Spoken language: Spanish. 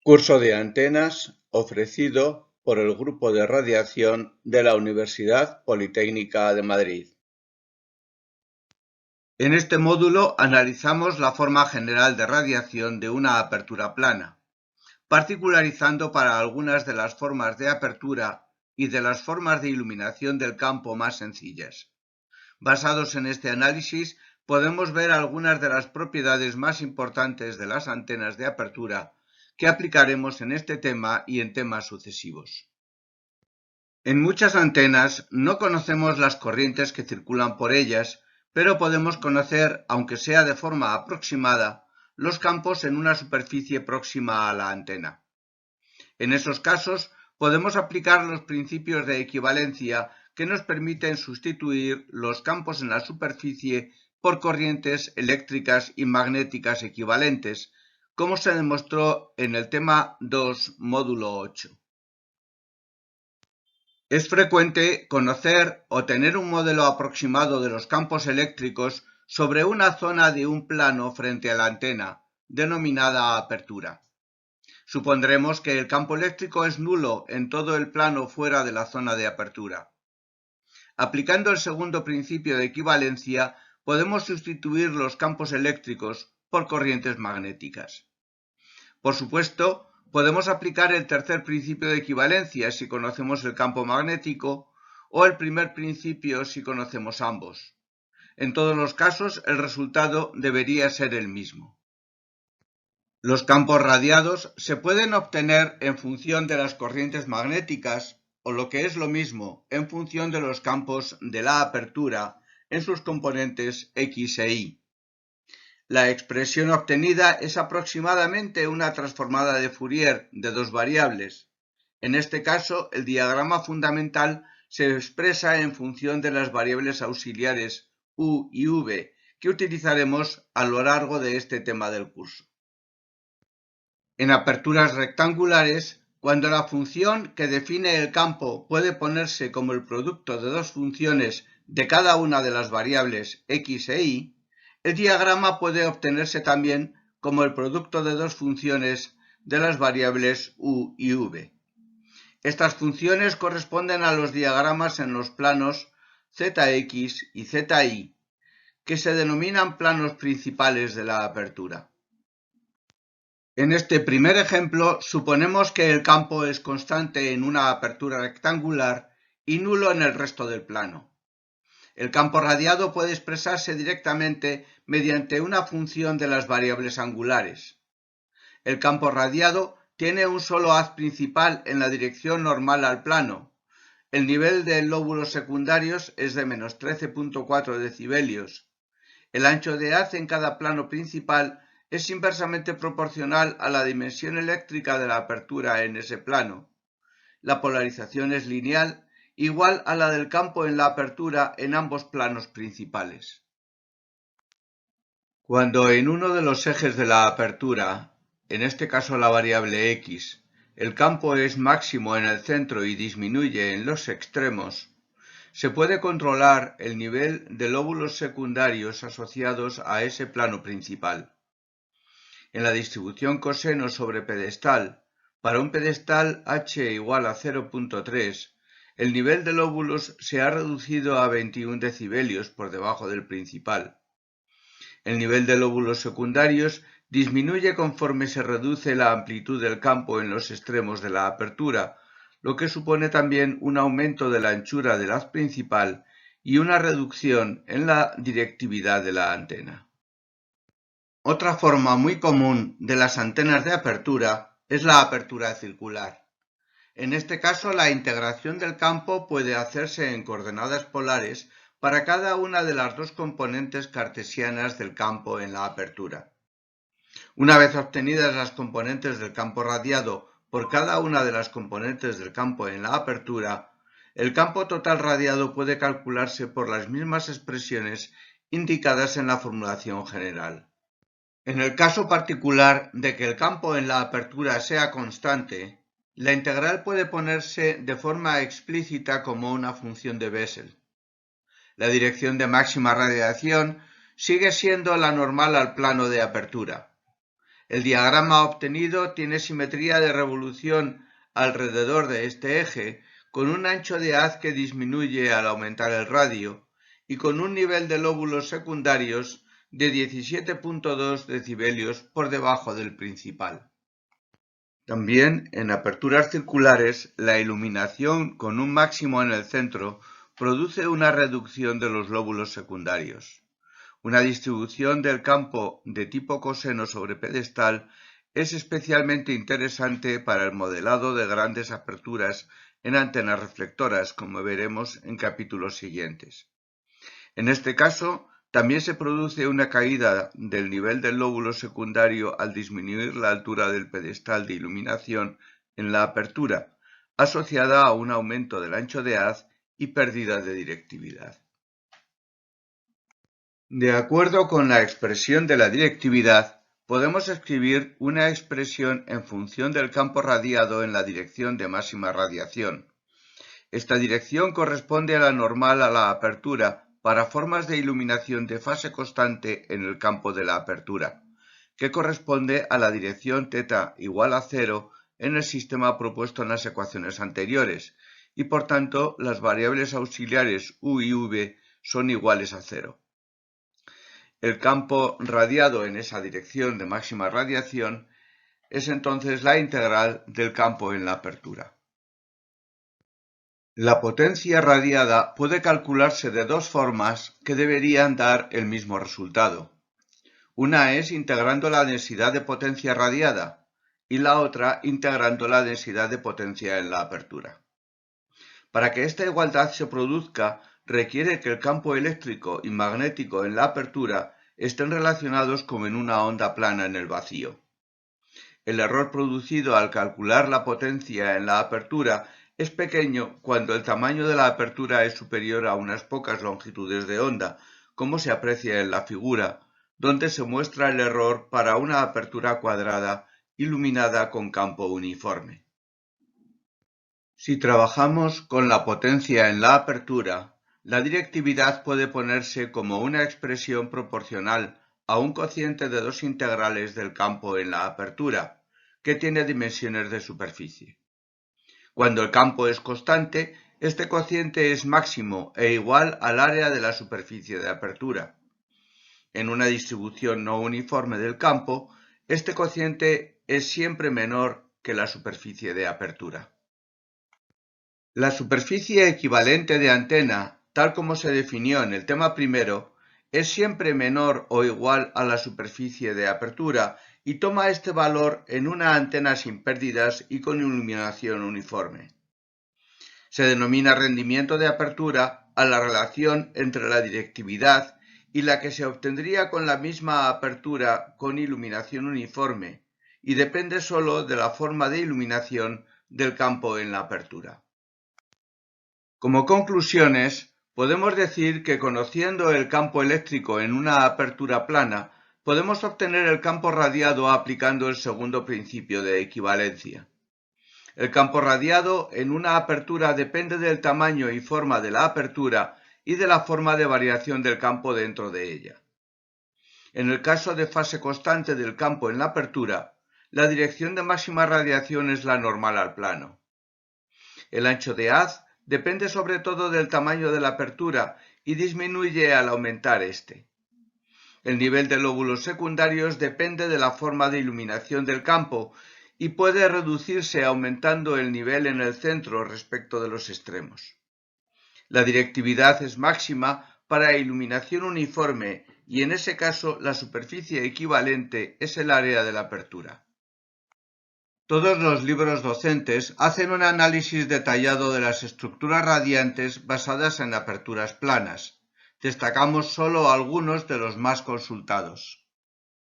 Curso de antenas ofrecido por el Grupo de Radiación de la Universidad Politécnica de Madrid. En este módulo analizamos la forma general de radiación de una apertura plana, particularizando para algunas de las formas de apertura y de las formas de iluminación del campo más sencillas. Basados en este análisis, podemos ver algunas de las propiedades más importantes de las antenas de apertura que aplicaremos en este tema y en temas sucesivos. En muchas antenas no conocemos las corrientes que circulan por ellas, pero podemos conocer, aunque sea de forma aproximada, los campos en una superficie próxima a la antena. En esos casos, podemos aplicar los principios de equivalencia que nos permiten sustituir los campos en la superficie por corrientes eléctricas y magnéticas equivalentes, como se demostró en el tema 2, módulo 8. Es frecuente conocer o tener un modelo aproximado de los campos eléctricos sobre una zona de un plano frente a la antena, denominada apertura. Supondremos que el campo eléctrico es nulo en todo el plano fuera de la zona de apertura. Aplicando el segundo principio de equivalencia, podemos sustituir los campos eléctricos por corrientes magnéticas. Por supuesto, podemos aplicar el tercer principio de equivalencia si conocemos el campo magnético o el primer principio si conocemos ambos. En todos los casos, el resultado debería ser el mismo. Los campos radiados se pueden obtener en función de las corrientes magnéticas o, lo que es lo mismo, en función de los campos de la apertura en sus componentes X e Y. La expresión obtenida es aproximadamente una transformada de Fourier de dos variables. En este caso, el diagrama fundamental se expresa en función de las variables auxiliares U y V que utilizaremos a lo largo de este tema del curso. En aperturas rectangulares, cuando la función que define el campo puede ponerse como el producto de dos funciones de cada una de las variables X e Y, el diagrama puede obtenerse también como el producto de dos funciones de las variables U y V. Estas funciones corresponden a los diagramas en los planos ZX y ZY, que se denominan planos principales de la apertura. En este primer ejemplo, suponemos que el campo es constante en una apertura rectangular y nulo en el resto del plano. El campo radiado puede expresarse directamente mediante una función de las variables angulares. El campo radiado tiene un solo haz principal en la dirección normal al plano. El nivel de lóbulos secundarios es de menos 13.4 decibelios. El ancho de haz en cada plano principal es inversamente proporcional a la dimensión eléctrica de la apertura en ese plano. La polarización es lineal, igual a la del campo en la apertura en ambos planos principales. Cuando en uno de los ejes de la apertura, en este caso la variable X, el campo es máximo en el centro y disminuye en los extremos, se puede controlar el nivel de lóbulos secundarios asociados a ese plano principal. En la distribución coseno sobre pedestal, para un pedestal h igual a 0.3, el nivel de lóbulos se ha reducido a 21 decibelios por debajo del principal. El nivel de lóbulos secundarios disminuye conforme se reduce la amplitud del campo en los extremos de la apertura, lo que supone también un aumento de la anchura del haz principal y una reducción en la directividad de la antena. Otra forma muy común de las antenas de apertura es la apertura circular. En este caso, la integración del campo puede hacerse en coordenadas polares para cada una de las dos componentes cartesianas del campo en la apertura. Una vez obtenidas las componentes del campo radiado por cada una de las componentes del campo en la apertura, el campo total radiado puede calcularse por las mismas expresiones indicadas en la formulación general. En el caso particular de que el campo en la apertura sea constante, la integral puede ponerse de forma explícita como una función de Bessel. La dirección de máxima radiación sigue siendo la normal al plano de apertura. El diagrama obtenido tiene simetría de revolución alrededor de este eje, con un ancho de haz que disminuye al aumentar el radio y con un nivel de lóbulos secundarios de 17.2 decibelios por debajo del principal. También en aperturas circulares, la iluminación con un máximo en el centro produce una reducción de los lóbulos secundarios. Una distribución del campo de tipo coseno sobre pedestal es especialmente interesante para el modelado de grandes aperturas en antenas reflectoras, como veremos en capítulos siguientes. En este caso, también se produce una caída del nivel del lóbulo secundario al disminuir la altura del pedestal de iluminación en la apertura, asociada a un aumento del ancho de haz y pérdida de directividad. De acuerdo con la expresión de la directividad, podemos escribir una expresión en función del campo radiado en la dirección de máxima radiación. Esta dirección corresponde a la normal a la apertura para formas de iluminación de fase constante en el campo de la apertura, que corresponde a la dirección θ igual a 0 en el sistema propuesto en las ecuaciones anteriores, y por tanto las variables auxiliares u y v son iguales a 0. El campo radiado en esa dirección de máxima radiación es entonces la integral del campo en la apertura. La potencia radiada puede calcularse de dos formas que deberían dar el mismo resultado. Una es integrando la densidad de potencia radiada y la otra integrando la densidad de potencia en la apertura. Para que esta igualdad se produzca, requiere que el campo eléctrico y magnético en la apertura estén relacionados como en una onda plana en el vacío. El error producido al calcular la potencia en la apertura es pequeño cuando el tamaño de la apertura es superior a unas pocas longitudes de onda, como se aprecia en la figura, donde se muestra el error para una apertura cuadrada iluminada con campo uniforme. Si trabajamos con la potencia en la apertura, la directividad puede ponerse como una expresión proporcional a un cociente de dos integrales del campo en la apertura, que tiene dimensiones de superficie. Cuando el campo es constante, este cociente es máximo e igual al área de la superficie de apertura. En una distribución no uniforme del campo, este cociente es siempre menor que la superficie de apertura. La superficie equivalente de antena, tal como se definió en el tema primero, es siempre menor o igual a la superficie de apertura y toma este valor en una antena sin pérdidas y con iluminación uniforme. Se denomina rendimiento de apertura a la relación entre la directividad y la que se obtendría con la misma apertura con iluminación uniforme, y depende solo de la forma de iluminación del campo en la apertura. Como conclusiones, podemos decir que conociendo el campo eléctrico en una apertura plana, podemos obtener el campo radiado aplicando el segundo principio de equivalencia. El campo radiado en una apertura depende del tamaño y forma de la apertura y de la forma de variación del campo dentro de ella. En el caso de fase constante del campo en la apertura, la dirección de máxima radiación es la normal al plano. El ancho de haz depende sobre todo del tamaño de la apertura y disminuye al aumentar este. El nivel de lóbulos secundarios depende de la forma de iluminación del campo y puede reducirse aumentando el nivel en el centro respecto de los extremos. La directividad es máxima para iluminación uniforme y en ese caso la superficie equivalente es el área de la apertura. Todos los libros docentes hacen un análisis detallado de las estructuras radiantes basadas en aperturas planas. Destacamos solo algunos de los más consultados.